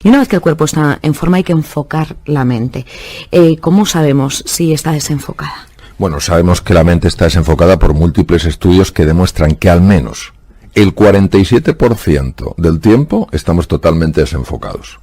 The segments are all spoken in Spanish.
Y una vez que el cuerpo está en forma hay que enfocar la mente. ¿Cómo sabemos si está desenfocada? Bueno, sabemos que la mente está desenfocada por múltiples estudios que demuestran que al menos el 47% del tiempo estamos totalmente desenfocados.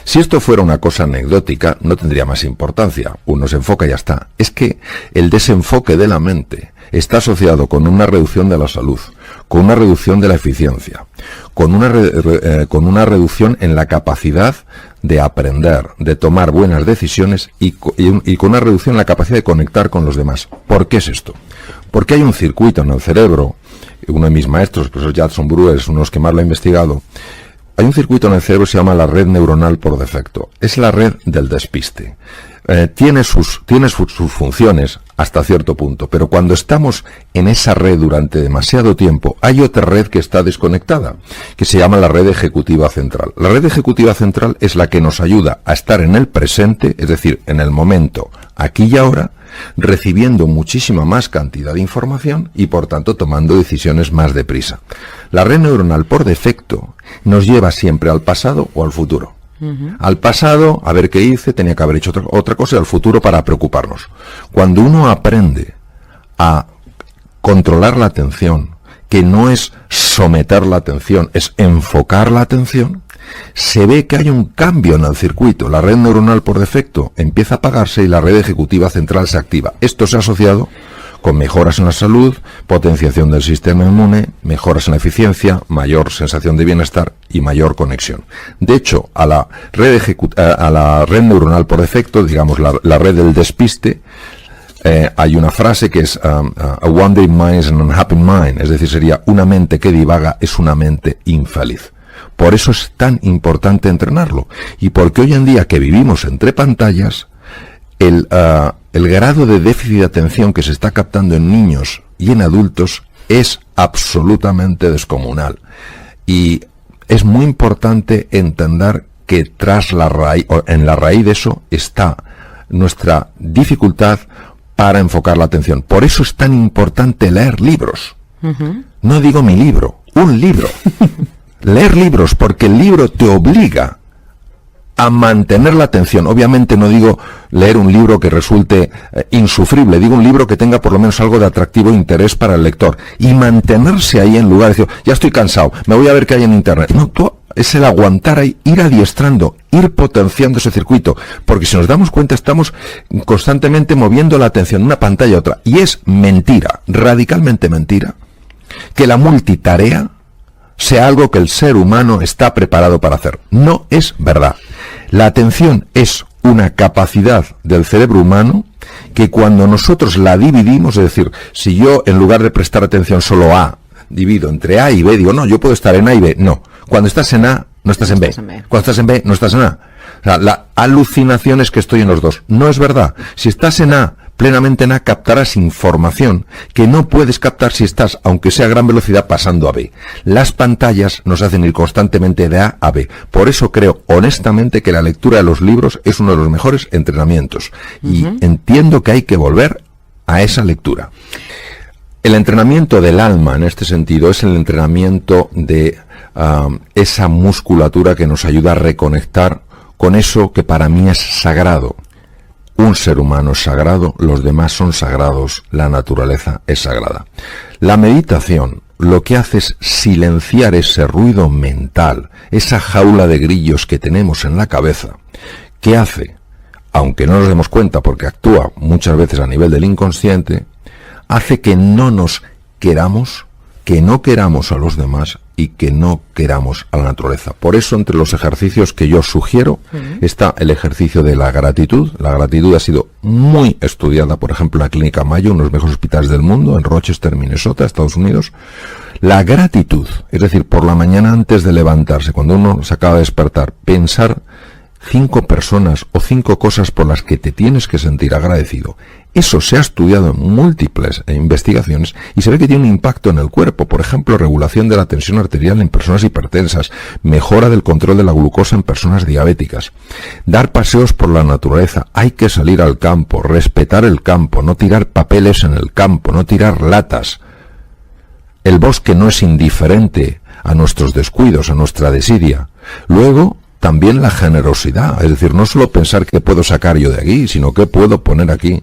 Si esto fuera una cosa anecdótica, no tendría más importancia. Uno se enfoca y ya está. Es que el desenfoque de la mente está asociado con una reducción de la salud, con una reducción de la eficiencia, con una reducción en la capacidad de aprender, de tomar buenas decisiones y con una reducción en la capacidad de conectar con los demás. ¿Por qué es esto? Porque hay un circuito en el cerebro. Uno de mis maestros, el profesor Judson Brewer, es uno de los que más lo ha investigado. Hay un circuito en el cerebro que se llama la red neuronal por defecto. Es la red del despiste. Tiene sus funciones hasta cierto punto, pero cuando estamos en esa red durante demasiado tiempo, hay otra red que está desconectada, que se llama la red ejecutiva central. La red ejecutiva central es la que nos ayuda a estar en el presente, es decir, en el momento, aquí y ahora, recibiendo muchísima más cantidad de información y por tanto tomando decisiones más deprisa. La red neuronal por defecto nos lleva siempre al pasado o al futuro. Al pasado, a ver qué hice, tenía que haber hecho otra cosa, y al futuro para preocuparnos. Cuando uno aprende a controlar la atención, que no es someter la atención, es enfocar la atención, se ve que hay un cambio en el circuito. La red neuronal por defecto empieza a apagarse y la red ejecutiva central se activa. Esto se ha asociado con mejoras en la salud, potenciación del sistema inmune, mejoras en la eficiencia, mayor sensación de bienestar y mayor conexión. De hecho, a la red neuronal por defecto, digamos la red del despiste, hay una frase que es a wandering mind is an unhappy mind, es decir, sería una mente que divaga es una mente infeliz. Por eso es tan importante entrenarlo. Y porque hoy en día que vivimos entre pantallas, el grado de déficit de atención que se está captando en niños y en adultos es absolutamente descomunal. Y es muy importante entender que en la raíz de eso está nuestra dificultad para enfocar la atención. Por eso es tan importante leer libros. No digo mi libro, un libro. Leer libros, porque el libro te obliga a mantener la atención. Obviamente no digo leer un libro que resulte insufrible, digo un libro que tenga por lo menos algo de atractivo interés para el lector. Y mantenerse ahí en lugar de decir, ya estoy cansado, me voy a ver qué hay en internet. No, es el aguantar ahí, ir adiestrando, ir potenciando ese circuito. Porque si nos damos cuenta, estamos constantemente moviendo la atención de una pantalla a otra. Y es mentira, radicalmente mentira, que la multitarea sea algo que el ser humano está preparado para hacer. No es verdad. La atención es una capacidad del cerebro humano que cuando nosotros la dividimos, es decir, si yo en lugar de prestar atención solo a, divido entre A y B, digo, no, yo puedo estar en A y B. No. Cuando estás en A, no estás en B. Cuando estás en B, no estás en A. O sea, la alucinación es que estoy en los dos. No es verdad. Si estás en A, plenamente en A, captarás información que no puedes captar si estás, aunque sea a gran velocidad, pasando a B. Las pantallas nos hacen ir constantemente de A a B. Por eso creo, honestamente, que la lectura de los libros es uno de los mejores entrenamientos. Y entiendo que hay que volver a esa lectura. El entrenamiento del alma, en este sentido, es el entrenamiento de esa musculatura que nos ayuda a reconectar con eso que para mí es sagrado. Un ser humano es sagrado, los demás son sagrados, la naturaleza es sagrada. La meditación lo que hace es silenciar ese ruido mental, esa jaula de grillos que tenemos en la cabeza, que hace, aunque no nos demos cuenta porque actúa muchas veces a nivel del inconsciente, hace que no nos queramos, que no queramos a los demás y que no queramos a la naturaleza. Por eso, entre los ejercicios que yo sugiero, está el ejercicio de la gratitud. La gratitud ha sido muy estudiada, por ejemplo, en la Clínica Mayo, uno de los mejores hospitales del mundo, en Rochester, Minnesota, Estados Unidos. La gratitud, es decir, por la mañana antes de levantarse, cuando uno se acaba de despertar, pensar 5 personas o 5 cosas por las que te tienes que sentir agradecido. Eso se ha estudiado en múltiples investigaciones y se ve que tiene un impacto en el cuerpo. Por ejemplo, regulación de la tensión arterial en personas hipertensas, mejora del control de la glucosa en personas diabéticas. Dar paseos por la naturaleza. Hay que salir al campo, respetar el campo, no tirar papeles en el campo, no tirar latas. El bosque no es indiferente a nuestros descuidos, a nuestra desidia. Luego, también la generosidad, es decir, no solo pensar qué puedo sacar yo de aquí, sino qué puedo poner aquí.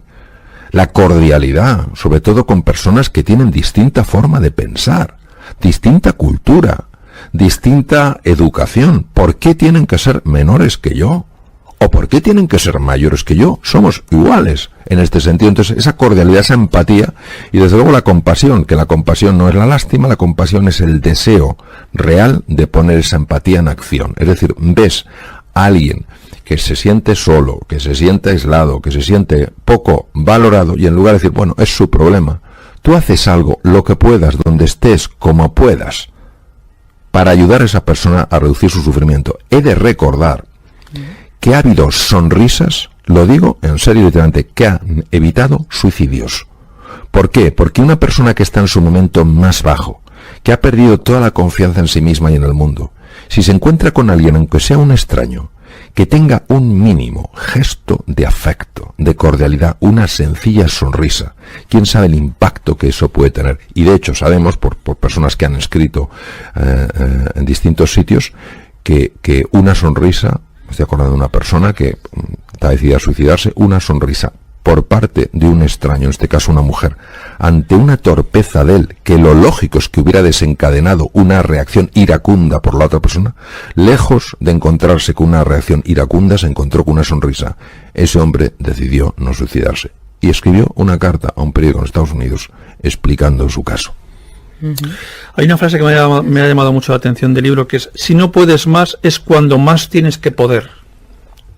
La cordialidad, sobre todo con personas que tienen distinta forma de pensar, distinta cultura, distinta educación. ¿Por qué tienen que ser menores que yo? ¿O por qué tienen que ser mayores que yo? Somos iguales en este sentido. Entonces, esa cordialidad, esa empatía y desde luego la compasión, que la compasión no es la lástima, la compasión es el deseo real de poner esa empatía en acción. Es decir, ves a alguien que se siente solo, que se siente aislado, que se siente poco valorado y en lugar de decir, bueno, es su problema, tú haces algo, lo que puedas, donde estés, como puedas, para ayudar a esa persona a reducir su sufrimiento. He de recordar que ha habido sonrisas, lo digo en serio literalmente, que han evitado suicidios. ¿Por qué? Porque una persona que está en su momento más bajo, que ha perdido toda la confianza en sí misma y en el mundo, si se encuentra con alguien, aunque sea un extraño, que tenga un mínimo gesto de afecto, de cordialidad, una sencilla sonrisa, quién sabe el impacto que eso puede tener. Y de hecho sabemos, por personas que han escrito en distintos sitios, que una sonrisa, me estoy acordando de una persona que está decidida a suicidarse, una sonrisa por parte de un extraño, en este caso una mujer, ante una torpeza de él, que lo lógico es que hubiera desencadenado una reacción iracunda por la otra persona, lejos de encontrarse con una reacción iracunda, se encontró con una sonrisa. Ese hombre decidió no suicidarse y escribió una carta a un periódico en Estados Unidos explicando su caso. Hay una frase que me ha llamado mucho la atención del libro, que es: si no puedes más, es cuando más tienes que poder.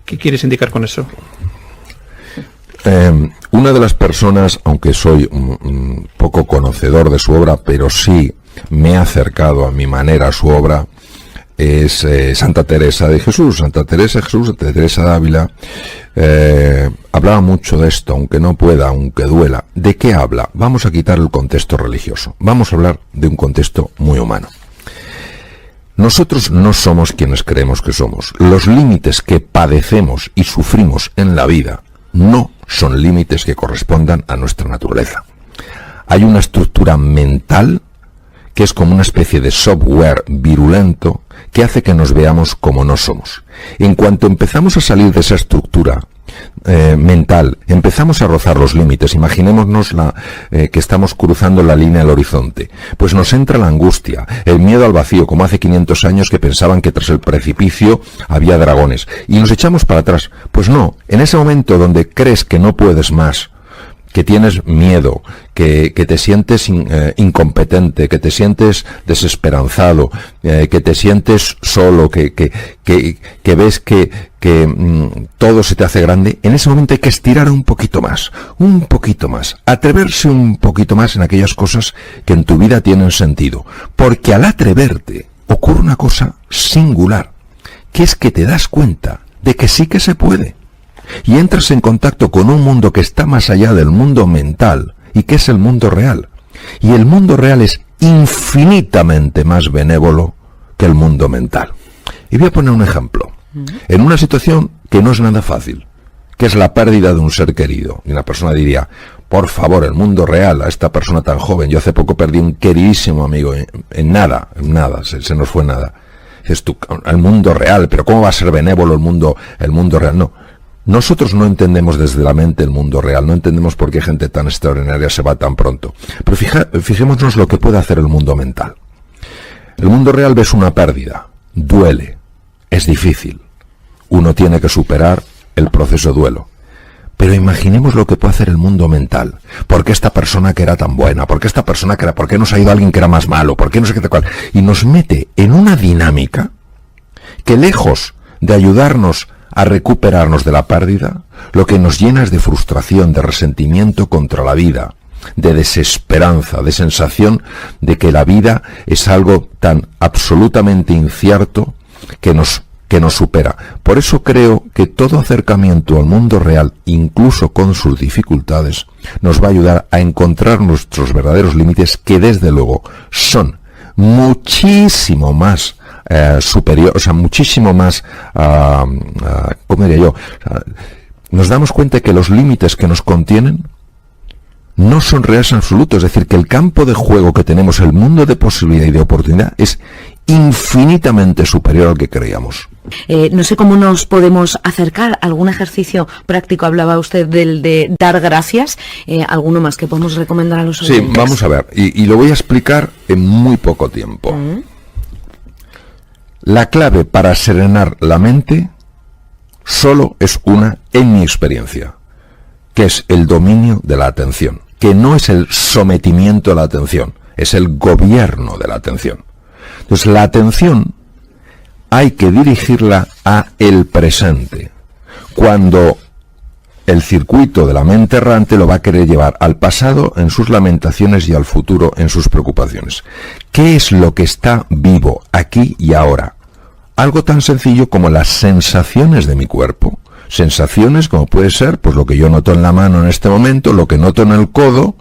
¿Qué quieres indicar con eso? Una de las personas, aunque soy un poco conocedor de su obra, pero sí me he acercado a mi manera a su obra, es Santa Teresa de Jesús. Santa Teresa de Jesús, Santa Teresa de Ávila, hablaba mucho de esto, aunque no pueda, aunque duela. ¿De qué habla? Vamos a quitar el contexto religioso. Vamos a hablar de un contexto muy humano. Nosotros no somos quienes creemos que somos. Los límites que padecemos y sufrimos en la vida no son límites que correspondan a nuestra naturaleza. Hay una estructura mental que es como una especie de software virulento que hace que nos veamos como no somos. En cuanto empezamos a salir de esa estructura mental, empezamos a rozar los límites. Imaginémonos que estamos cruzando la línea del horizonte. Pues nos entra la angustia, el miedo al vacío, como hace 500 años que pensaban que tras el precipicio había dragones. Y nos echamos para atrás. Pues no, en ese momento donde crees que no puedes más, que tienes miedo, que te sientes incompetente, que te sientes desesperanzado, que te sientes solo, que ves que todo se te hace grande, en ese momento hay que estirar un poquito más, atreverse un poquito más en aquellas cosas que en tu vida tienen sentido. Porque al atreverte ocurre una cosa singular, que es que te das cuenta de que sí que se puede. Y entras en contacto con un mundo que está más allá del mundo mental y que es el mundo real. Y el mundo real es infinitamente más benévolo que el mundo mental. Y voy a poner un ejemplo. En una situación que no es nada fácil, que es la pérdida de un ser querido. Y una persona diría, por favor, el mundo real, a esta persona tan joven, yo hace poco perdí un queridísimo amigo, en nada, se nos fue nada. Dices tú, el mundo real, pero ¿cómo va a ser benévolo el mundo real? No. Nosotros no entendemos desde la mente el mundo real, no entendemos por qué gente tan extraordinaria se va tan pronto. Pero fijémonos lo que puede hacer el mundo mental. El mundo real ves una pérdida, duele, es difícil. Uno tiene que superar el proceso de duelo. Pero imaginemos lo que puede hacer el mundo mental. ¿Por qué esta persona que era tan buena? ¿Por qué esta persona que era? ¿Por qué nos ha ido alguien que era más malo? ¿Por qué no sé qué tal cual? Y nos mete en una dinámica que, lejos de ayudarnos a recuperarnos de la pérdida, lo que nos llena es de frustración, de resentimiento contra la vida, de desesperanza, de sensación de que la vida es algo tan absolutamente incierto que nos supera. Por eso creo que todo acercamiento al mundo real, incluso con sus dificultades, nos va a ayudar a encontrar nuestros verdaderos límites, que desde luego son muchísimo más superior, o sea, muchísimo más, ¿cómo diría yo? Nos damos cuenta de que los límites que nos contienen no son reales en absoluto, es decir, que el campo de juego que tenemos, el mundo de posibilidad y de oportunidad, es infinitamente superior al que creíamos. No sé cómo nos podemos acercar. ¿Algún ejercicio práctico? Hablaba usted del de dar gracias. ¿Alguno más que podemos recomendar a los oyentes? Sí, vamos a ver. Y lo voy a explicar en muy poco tiempo. La clave para serenar la mente solo es una, en mi experiencia, que es el dominio de la atención, que no es el sometimiento a la atención, es el gobierno de la atención. Entonces, la atención hay que dirigirla a el presente, cuando el circuito de la mente errante lo va a querer llevar al pasado en sus lamentaciones y al futuro en sus preocupaciones. ¿Qué es lo que está vivo aquí y ahora? Algo tan sencillo como las sensaciones de mi cuerpo. Sensaciones como puede ser pues lo que yo noto en la mano en este momento, lo que noto en el codo,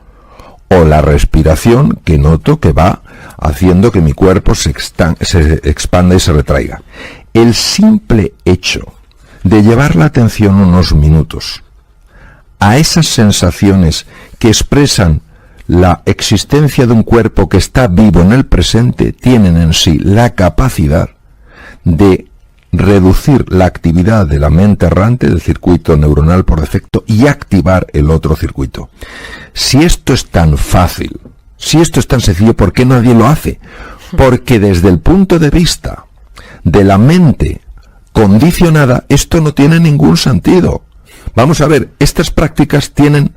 o la respiración que noto que va haciendo que mi cuerpo se expanda y se retraiga. El simple hecho de llevar la atención unos minutos a esas sensaciones que expresan la existencia de un cuerpo que está vivo en el presente, tienen en sí la capacidad de reducir la actividad de la mente errante, del circuito neuronal por defecto, y activar el otro circuito. Si esto es tan fácil, si esto es tan sencillo, ¿por qué nadie lo hace? Porque desde el punto de vista de la mente condicionada, esto no tiene ningún sentido. Vamos a ver, estas prácticas tienen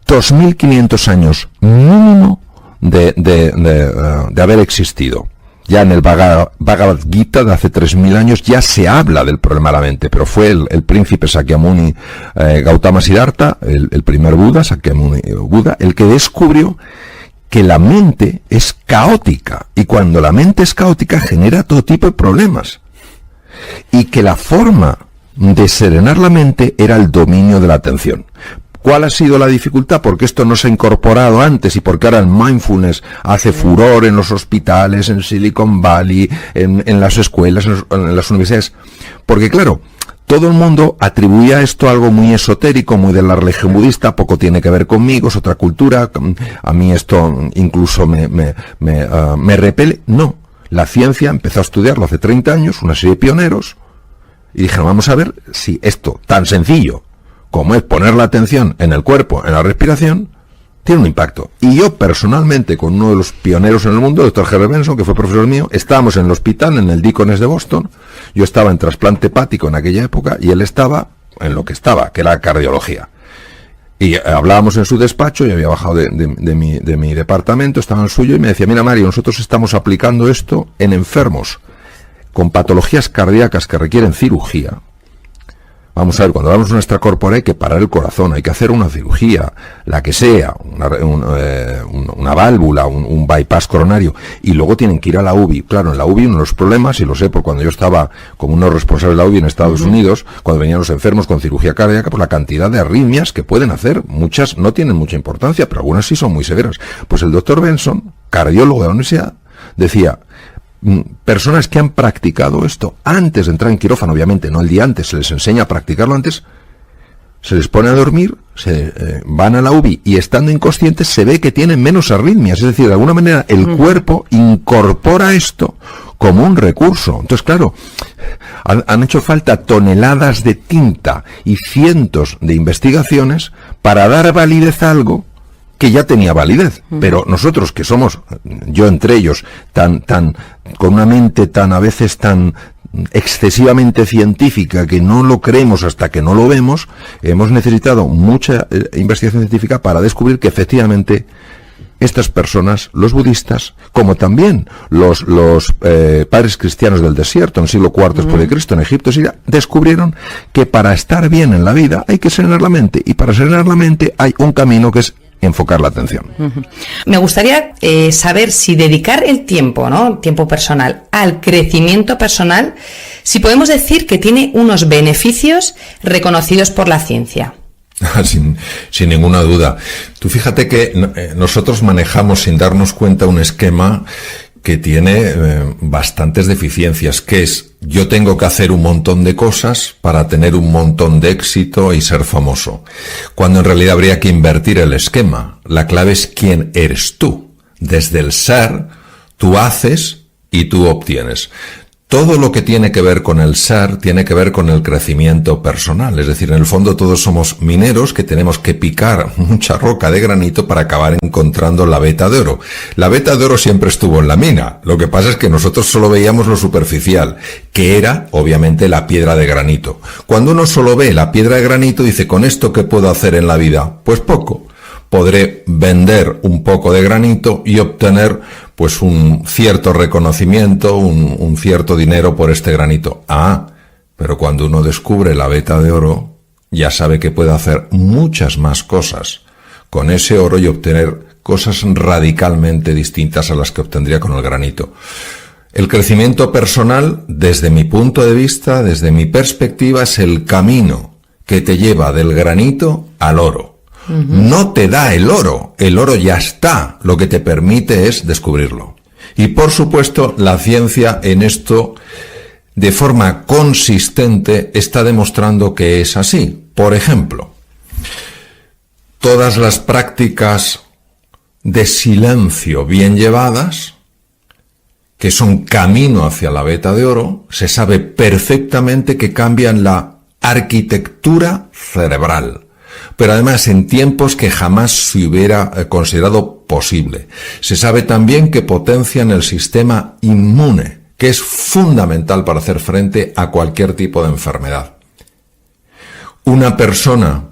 2.500 años mínimo de haber existido. Ya en el Bhagavad Gita de hace 3.000 años ya se habla del problema de la mente, pero fue el príncipe Sakyamuni Gautama Siddhartha, el primer Buda, Sakyamuni Buda, el que descubrió que la mente es caótica, y cuando la mente es caótica genera todo tipo de problemas, y que la forma de serenar la mente era el dominio de la atención. ¿Cuál ha sido la dificultad? Porque esto no se ha incorporado antes y porque ahora el mindfulness hace furor en los hospitales, en Silicon Valley, en las escuelas, en las universidades. Porque claro, todo el mundo atribuía esto a algo muy esotérico, muy de la religión budista, poco tiene que ver conmigo, es otra cultura, a mí esto incluso me repele. No, la ciencia empezó a estudiarlo hace 30 años, una serie de pioneros, y dijeron, vamos a ver si esto tan sencillo como es poner la atención en el cuerpo, en la respiración, tiene un impacto. Y yo personalmente, con uno de los pioneros en el mundo, el Dr. Herbert Benson, que fue profesor mío, estábamos en el hospital, en el Deaconess de Boston. Yo estaba en trasplante hepático en aquella época y él estaba en lo que estaba, que era cardiología. Y hablábamos en su despacho, yo había bajado de mi departamento, estaba en el suyo, y me decía, mira Mario, nosotros estamos aplicando esto en enfermos con patologías cardíacas que requieren cirugía. Vamos a ver, cuando hablamos de una extracorpórea hay que parar el corazón, hay que hacer una cirugía, la que sea, una válvula, un bypass coronario, y luego tienen que ir a la UBI. Claro, en la UBI uno de los problemas, y lo sé por cuando yo estaba como uno responsable de la UBI en Estados Unidos, cuando venían los enfermos con cirugía cardíaca, pues la cantidad de arritmias que pueden hacer, muchas no tienen mucha importancia, pero algunas sí son muy severas. Pues el doctor Benson, cardiólogo de la universidad, decía, personas que han practicado esto antes de entrar en quirófano, obviamente no el día antes, se les enseña a practicarlo antes, se les pone a dormir, van a la UBI y estando inconscientes se ve que tienen menos arritmias, es decir, de alguna manera el cuerpo incorpora esto como un recurso. Entonces, claro, han hecho falta toneladas de tinta y cientos de investigaciones para dar validez a algo que ya tenía validez, pero nosotros que somos, yo entre ellos, con una mente tan a veces tan excesivamente científica que no lo creemos hasta que no lo vemos, hemos necesitado mucha investigación científica para descubrir que efectivamente estas personas, los budistas, como también los padres cristianos del desierto en el siglo IV después de Cristo, en Egipto, Siria, descubrieron que para estar bien en la vida hay que serenar la mente, y para serenar la mente hay un camino que es enfocar la atención. Me gustaría saber si dedicar el tiempo, ¿no? Tiempo personal, al crecimiento personal, si podemos decir que tiene unos beneficios reconocidos por la ciencia. Sin ninguna duda. Tú fíjate que nosotros manejamos sin darnos cuenta un esquema que tiene bastantes deficiencias, que es, yo tengo que hacer un montón de cosas para tener un montón de éxito y ser famoso, cuando en realidad habría que invertir el esquema. La clave es quién eres tú. Desde el ser, tú haces y tú obtienes. todo lo que tiene que ver con el ser tiene que ver con el crecimiento personal. Es decir, en el fondo todos somos mineros que tenemos que picar mucha roca de granito para acabar encontrando la veta de oro. La veta de oro siempre estuvo en la mina. Lo que pasa es que nosotros solo veíamos lo superficial, que era, obviamente, la piedra de granito. Cuando uno solo ve la piedra de granito, dice, ¿con esto qué puedo hacer en la vida? Pues poco. Podré vender un poco de granito y obtener pues un cierto reconocimiento, un cierto dinero por este granito. Pero cuando uno descubre la veta de oro, ya sabe que puede hacer muchas más cosas con ese oro y obtener cosas radicalmente distintas a las que obtendría con el granito. El crecimiento personal, desde mi punto de vista, desde mi perspectiva, es el camino que te lleva del granito al oro. No te da el oro ya está, lo que te permite es descubrirlo. Y por supuesto, la ciencia en esto, de forma consistente, está demostrando que es así. Por ejemplo, todas las prácticas de silencio bien llevadas, que son camino hacia la veta de oro, se sabe perfectamente que cambian la arquitectura cerebral. Pero además en tiempos que jamás se hubiera considerado posible. Se sabe también que potencian el sistema inmune, que es fundamental para hacer frente a cualquier tipo de enfermedad. Una persona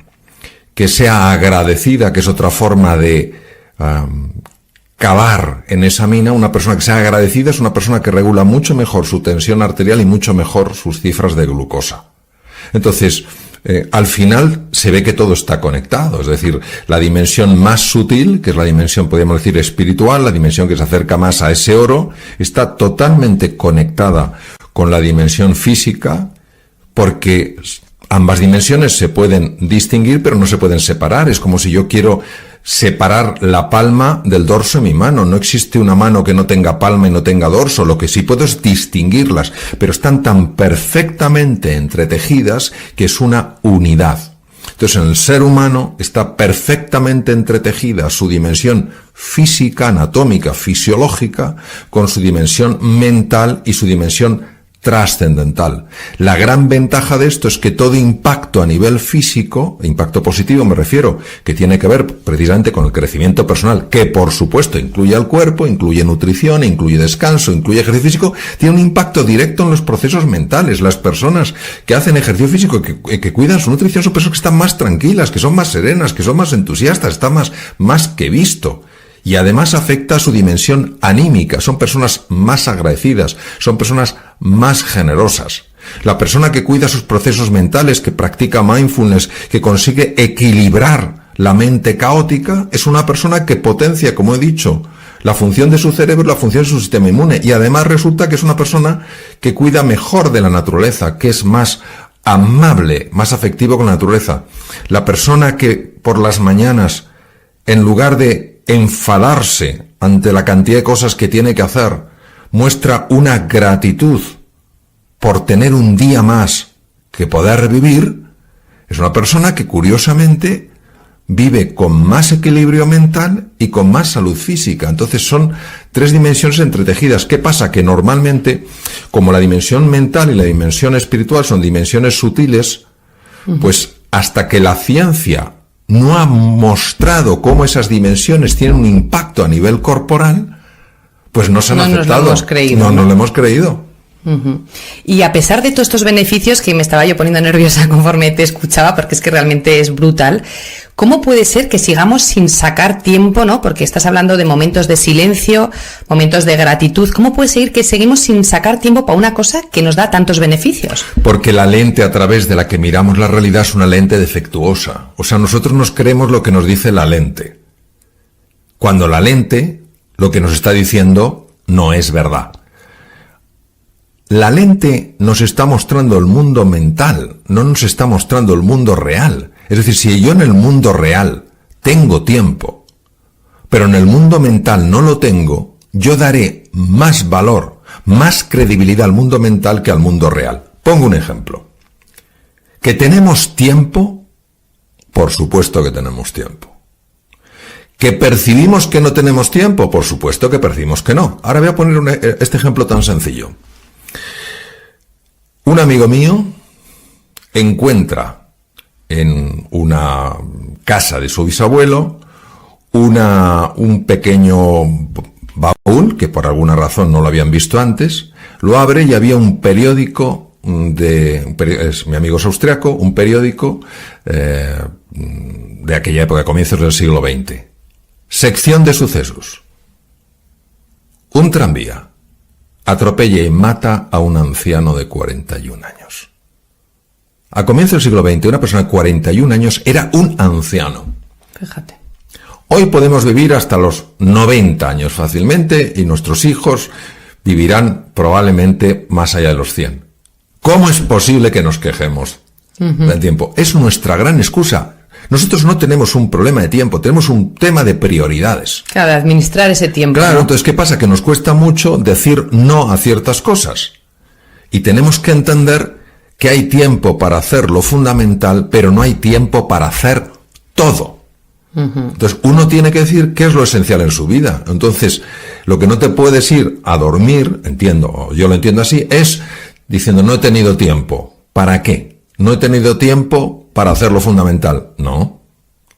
que sea agradecida, que es otra forma de cavar en esa mina, una persona que sea agradecida es una persona que regula mucho mejor su tensión arterial y mucho mejor sus cifras de glucosa. Entonces, al final se ve que todo está conectado, es decir, la dimensión más sutil, que es la dimensión, podríamos decir, espiritual, la dimensión que se acerca más a ese oro, está totalmente conectada con la dimensión física, porque ambas dimensiones se pueden distinguir, pero no se pueden separar. Es como si yo quiero separar la palma del dorso de mi mano. No existe una mano que no tenga palma y no tenga dorso. Lo que sí puedo es distinguirlas, pero están tan perfectamente entretejidas que es una unidad. Entonces, en el ser humano está perfectamente entretejida su dimensión física, anatómica, fisiológica, con su dimensión mental y su dimensión trascendental. La gran ventaja de esto es que todo impacto a nivel físico, impacto positivo me refiero, que tiene que ver precisamente con el crecimiento personal, que por supuesto incluye al cuerpo, incluye nutrición, incluye descanso, incluye ejercicio físico, tiene un impacto directo en los procesos mentales. Las personas que hacen ejercicio físico, que cuidan su nutrición, son personas que están más tranquilas, que son más serenas, que son más entusiastas, está más que visto. Y además afecta a su dimensión anímica. Son personas más agradecidas, son personas más generosas. La persona que cuida sus procesos mentales, que practica mindfulness, que consigue equilibrar la mente caótica, es una persona que potencia, como he dicho, la función de su cerebro, la función de su sistema inmune. Y además resulta que es una persona que cuida mejor de la naturaleza, que es más amable, más afectivo con la naturaleza. La persona que por las mañanas, en lugar de enfadarse ante la cantidad de cosas que tiene que hacer, muestra una gratitud por tener un día más que poder vivir, es una persona que curiosamente vive con más equilibrio mental y con más salud física. Entonces son tres dimensiones entretejidas. ¿Qué pasa? Que normalmente, como la dimensión mental y la dimensión espiritual son dimensiones sutiles, pues hasta que la ciencia no ha mostrado cómo esas dimensiones tienen un impacto a nivel corporal, pues no se han aceptado. No nos lo hemos creído. No nos lo hemos creído. Y a pesar de todos estos beneficios, que me estaba yo poniendo nerviosa conforme te escuchaba, porque es que realmente es brutal, ¿cómo puede ser que sigamos sin sacar tiempo, ¿no? Porque estás hablando de momentos de silencio, momentos de gratitud. ¿Cómo puede ser que seguimos sin sacar tiempo para una cosa que nos da tantos beneficios? Porque la lente a través de la que miramos la realidad es una lente defectuosa. O sea, nosotros nos creemos lo que nos dice la lente, cuando la lente lo que nos está diciendo no es verdad. La lente nos está mostrando el mundo mental, no nos está mostrando el mundo real. Es decir, si yo en el mundo real tengo tiempo, pero en el mundo mental no lo tengo, yo daré más valor, más credibilidad al mundo mental que al mundo real. Pongo un ejemplo. ¿Que tenemos tiempo? Por supuesto que tenemos tiempo. ¿Que percibimos que no tenemos tiempo? Por supuesto que percibimos que no. Ahora voy a poner este ejemplo tan sencillo. Un amigo mío encuentra en una casa de su bisabuelo un pequeño baúl que por alguna razón no lo habían visto antes. Lo abre y había un periódico mi amigo es austriaco, un periódico de aquella época, comienzos del siglo XX. Sección de sucesos. Un tranvía atropella y mata a un anciano de 41 años. A comienzos del siglo XX, una persona de 41 años era un anciano. Fíjate. Hoy podemos vivir hasta los 90 años fácilmente y nuestros hijos vivirán probablemente más allá de los 100. ¿Cómo es posible que nos quejemos del tiempo? Es nuestra gran excusa. Nosotros no tenemos un problema de tiempo, tenemos un tema de prioridades. Claro, de administrar ese tiempo. Claro, ¿no? entonces, ¿qué pasa? Que nos cuesta mucho decir no a ciertas cosas. Y tenemos que entender que hay tiempo para hacer lo fundamental, pero no hay tiempo para hacer todo. Entonces, uno tiene que decir qué es lo esencial en su vida. Entonces, lo que no te puedes ir a dormir, entiendo, yo lo entiendo así, es diciendo no he tenido tiempo. ¿Para qué? No he tenido tiempo para hacer lo fundamental. No.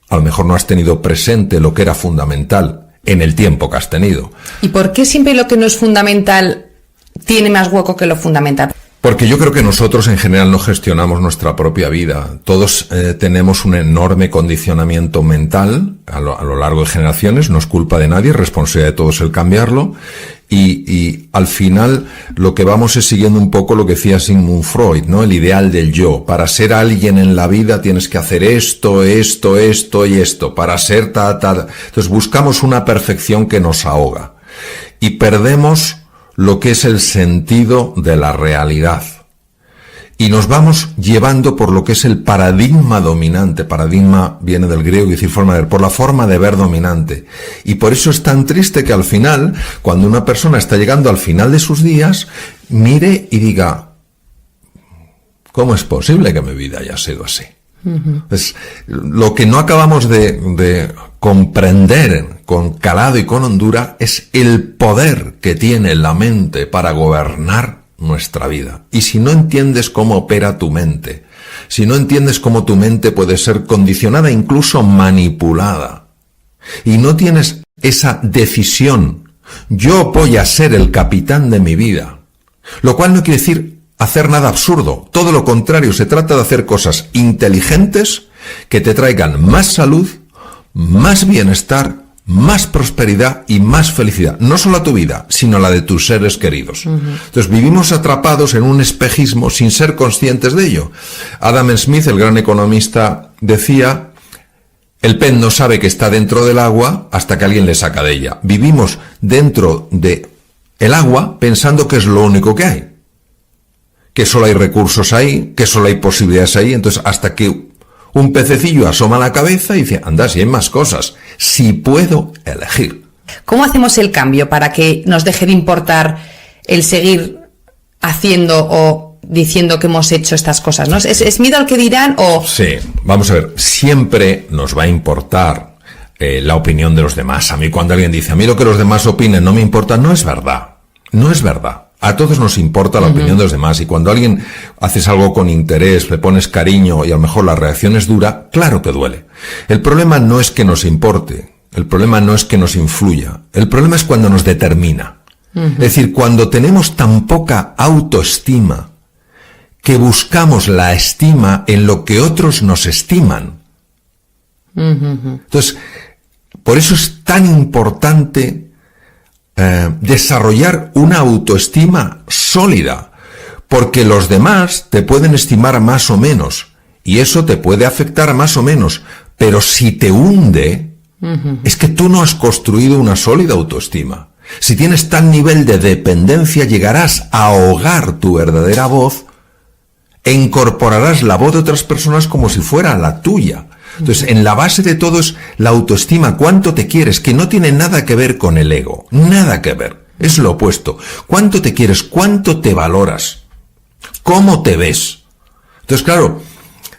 A lo mejor no has tenido presente lo que era fundamental en el tiempo que has tenido. ¿Y por qué siempre lo que no es fundamental tiene más hueco que lo fundamental? Porque yo creo que nosotros en general no gestionamos nuestra propia vida. Todos tenemos un enorme condicionamiento mental a lo largo de generaciones, no es culpa de nadie, es responsabilidad de todos el cambiarlo. Y al final lo que vamos es siguiendo un poco lo que decía Sigmund Freud, ¿no? El ideal del yo. Para ser alguien en la vida tienes que hacer esto y esto. Para ser Entonces buscamos una perfección que nos ahoga. Y perdemos lo que es el sentido de la realidad. Y nos vamos llevando por lo que es el paradigma dominante. Paradigma viene del griego y decir forma de ver, por la forma de ver dominante. Y por eso es tan triste que al final, cuando una persona está llegando al final de sus días, mire y diga, ¿cómo es posible que mi vida haya sido así? Pues, lo que no acabamos de comprender con calado y con hondura es el poder que tiene la mente para gobernar nuestra vida. Y si no entiendes cómo opera tu mente, si no entiendes cómo tu mente puede ser condicionada, incluso manipulada, y no tienes esa decisión, yo voy a ser el capitán de mi vida, lo cual no quiere decir hacer nada absurdo, todo lo contrario, se trata de hacer cosas inteligentes que te traigan más salud, más bienestar, más prosperidad y más felicidad. No solo a tu vida, sino a la de tus seres queridos. Entonces vivimos atrapados en un espejismo sin ser conscientes de ello. Adam Smith, el gran economista, decía, el pez no sabe que está dentro del agua hasta que alguien le saca de ella. Vivimos dentro de el agua pensando que es lo único que hay. Que solo hay recursos ahí, que solo hay posibilidades ahí. Entonces hasta que un pececillo asoma la cabeza y dice, anda, si hay más cosas, si puedo elegir. ¿Cómo hacemos el cambio para que nos deje de importar el seguir haciendo o diciendo que hemos hecho estas cosas, ¿no? ¿Es miedo al que dirán o...? Sí, vamos a ver, siempre nos va a importar la opinión de los demás. A mí cuando alguien dice, a mí lo que los demás opinen no me importa, no es verdad, no es verdad. A todos nos importa la opinión de los demás y cuando alguien haces algo con interés, le pones cariño y a lo mejor la reacción es dura, claro que duele. El problema no es que nos importe, el problema no es que nos influya, el problema es cuando nos determina. Es decir, cuando tenemos tan poca autoestima que buscamos la estima en lo que otros nos estiman. Entonces, por eso es tan importante desarrollar una autoestima sólida, porque los demás te pueden estimar más o menos, y eso te puede afectar más o menos, pero si te hunde, es que tú no has construido una sólida autoestima. Si tienes tal nivel de dependencia, llegarás a ahogar tu verdadera voz e incorporarás la voz de otras personas como si fuera la tuya. Entonces, en la base de todo es la autoestima, cuánto te quieres, que no tiene nada que ver con el ego, nada que ver, es lo opuesto. Cuánto te quieres, cuánto te valoras, cómo te ves. Entonces, claro,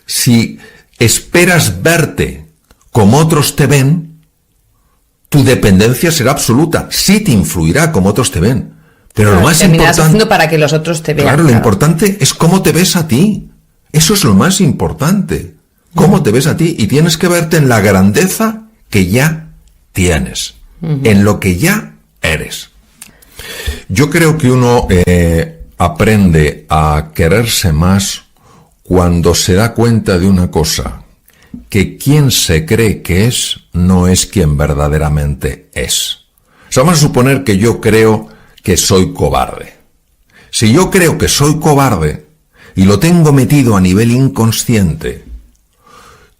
si esperas verte como otros te ven, tu dependencia será absoluta, sí te influirá como otros te ven, Pero lo más terminas importante... haciendo para que los otros te vean. Claro, lo importante es cómo te ves a ti. Eso es lo más importante. Cómo te ves a ti. Y tienes que verte en la grandeza que ya tienes. En lo que ya eres. Yo creo que uno aprende a quererse más cuando se da cuenta de una cosa. Que quien se cree que es, no es quien verdaderamente es. O sea, vamos a suponer que yo creo que soy cobarde. Si yo creo que soy cobarde y lo tengo metido a nivel inconsciente,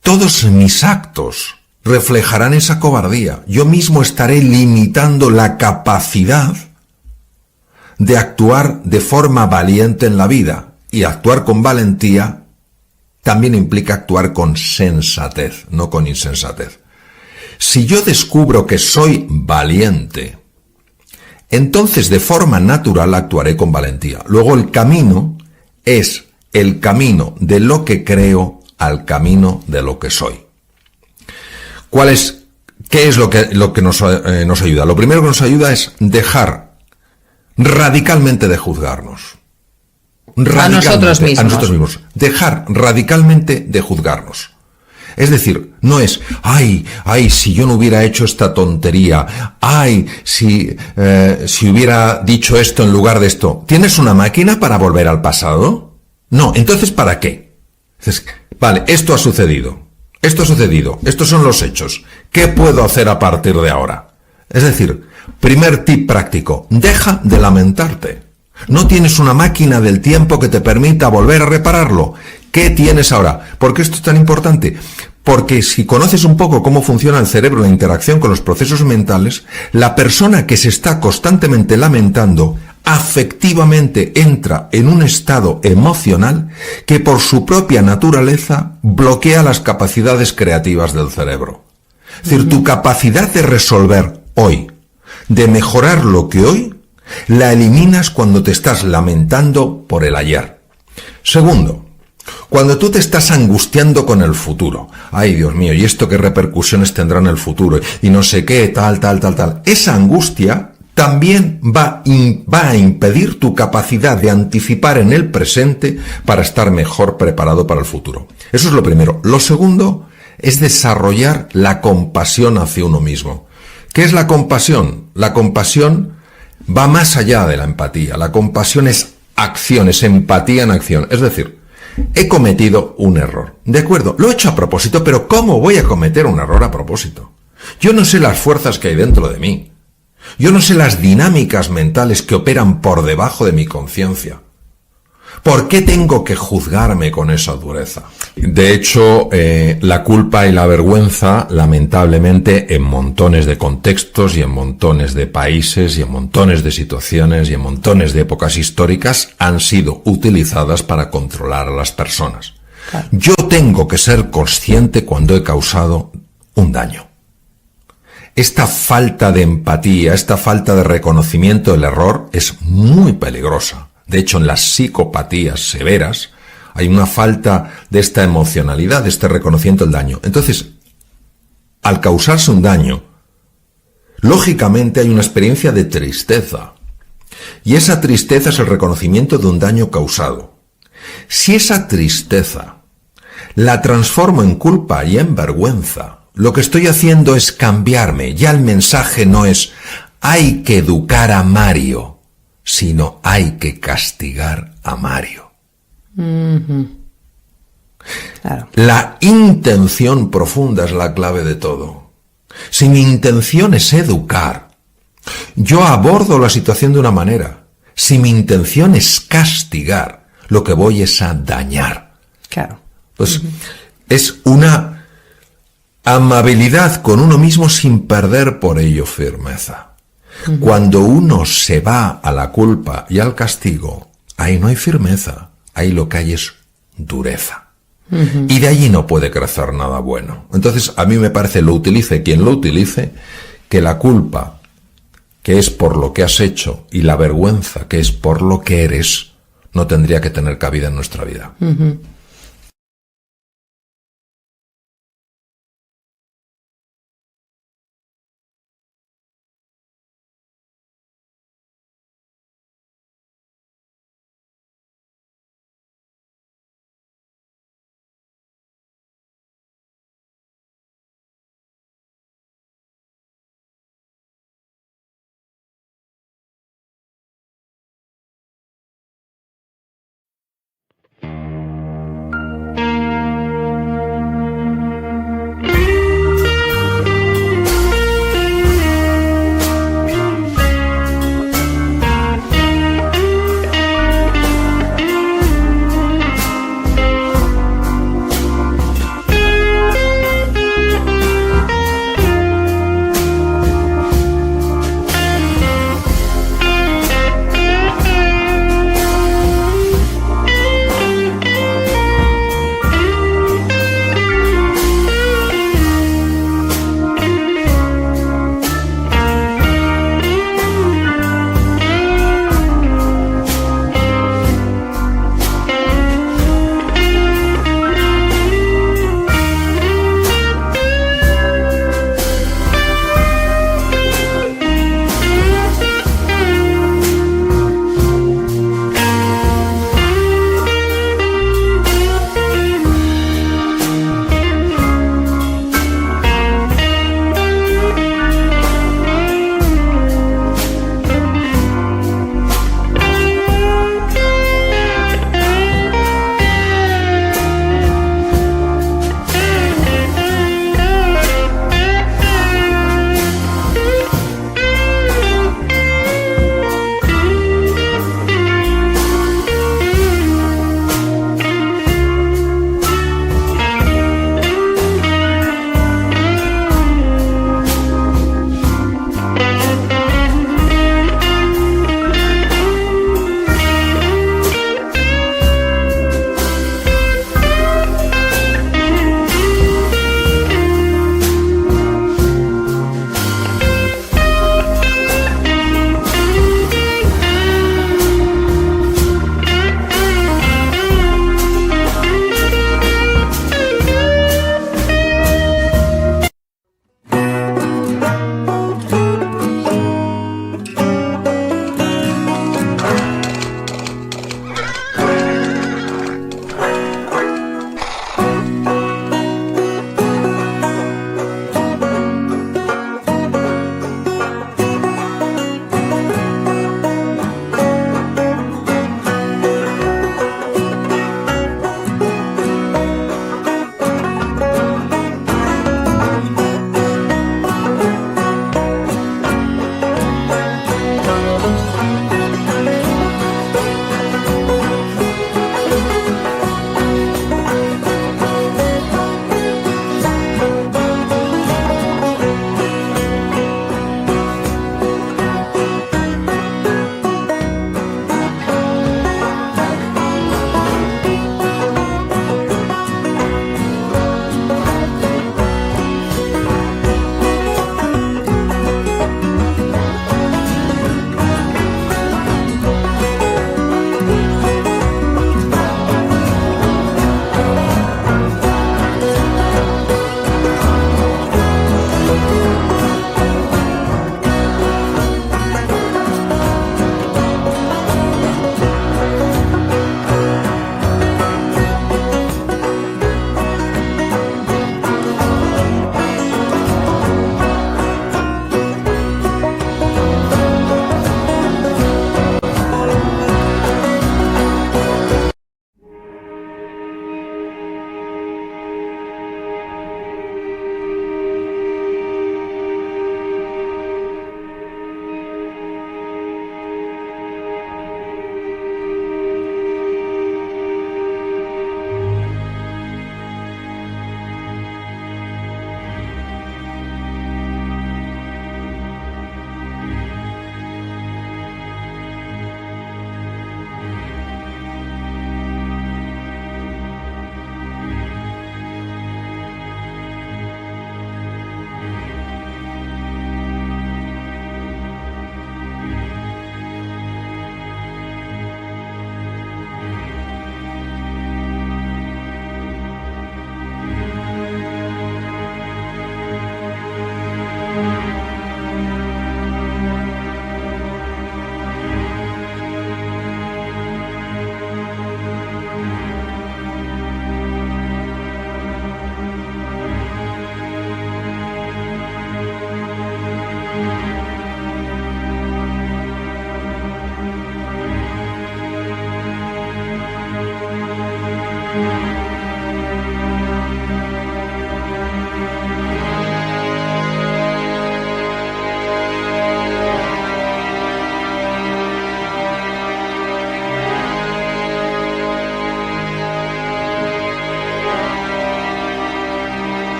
todos mis actos reflejarán esa cobardía. Yo mismo estaré limitando la capacidad de actuar de forma valiente en la vida. Y actuar con valentía también implica actuar con sensatez, no con insensatez. Si yo descubro que soy valiente, entonces de forma natural actuaré con valentía. Luego el camino es el camino de lo que creo al camino de lo que soy. ¿Qué es lo que nos ayuda? Lo primero que nos ayuda es dejar radicalmente de juzgarnos. A nosotros mismos. Dejar radicalmente de juzgarnos. Es decir, no es, ay, si yo no hubiera hecho esta tontería, ay, si hubiera dicho esto en lugar de esto. ¿Tienes una máquina para volver al pasado? No, entonces ¿para qué? Dices, vale, esto ha sucedido, estos son los hechos. ¿Qué puedo hacer a partir de ahora? Es decir, primer tip práctico, deja de lamentarte. No tienes una máquina del tiempo que te permita volver a repararlo. ¿Qué tienes ahora? ¿Por qué esto es tan importante? Porque si conoces un poco cómo funciona el cerebro, la interacción con los procesos mentales, la persona que se está constantemente lamentando, afectivamente entra en un estado emocional que por su propia naturaleza bloquea las capacidades creativas del cerebro. Es decir, tu capacidad de resolver hoy, de mejorar lo que hoy, la eliminas cuando te estás lamentando por el ayer. Segundo, cuando tú te estás angustiando con el futuro. Ay, Dios mío, ¿y esto qué repercusiones tendrá en el futuro? Y no sé qué, tal. Esa angustia también va a impedir tu capacidad de anticipar en el presente para estar mejor preparado para el futuro. Eso es lo primero. Lo segundo es desarrollar la compasión hacia uno mismo. ¿Qué es la compasión? La compasión va más allá de la empatía. La compasión es acción, es empatía en acción. Es decir, he cometido un error. De acuerdo, lo he hecho a propósito, pero ¿cómo voy a cometer un error a propósito? Yo no sé las fuerzas que hay dentro de mí. Yo no sé las dinámicas mentales que operan por debajo de mi conciencia. ¿Por qué tengo que juzgarme con esa dureza? De hecho, la culpa y la vergüenza, lamentablemente, en montones de contextos y en montones de países y en montones de situaciones y en montones de épocas históricas, han sido utilizadas para controlar a las personas. Claro. Yo tengo que ser consciente cuando he causado un daño. Esta falta de empatía, esta falta de reconocimiento del error es muy peligrosa. De hecho, en las psicopatías severas hay una falta de esta emocionalidad, de este reconocimiento del daño. Entonces, al causarse un daño, lógicamente hay una experiencia de tristeza. Y esa tristeza es el reconocimiento de un daño causado. Si esa tristeza la transformo en culpa y en vergüenza, lo que estoy haciendo es cambiarme. Ya el mensaje no es hay que educar a Mario, sino hay que castigar a Mario. Claro. La intención profunda es la clave de todo. Si mi intención es educar, yo abordo la situación de una manera. Si mi intención es castigar, lo que voy es a dañar. Claro. Pues es una amabilidad con uno mismo sin perder por ello firmeza. Cuando uno se va a la culpa y al castigo, ahí no hay firmeza, ahí lo que hay es dureza. Y de allí no puede crecer nada bueno. Entonces, a mí me parece, lo utilice quien lo utilice, que la culpa, que es por lo que has hecho, y la vergüenza, que es por lo que eres, no tendría que tener cabida en nuestra vida.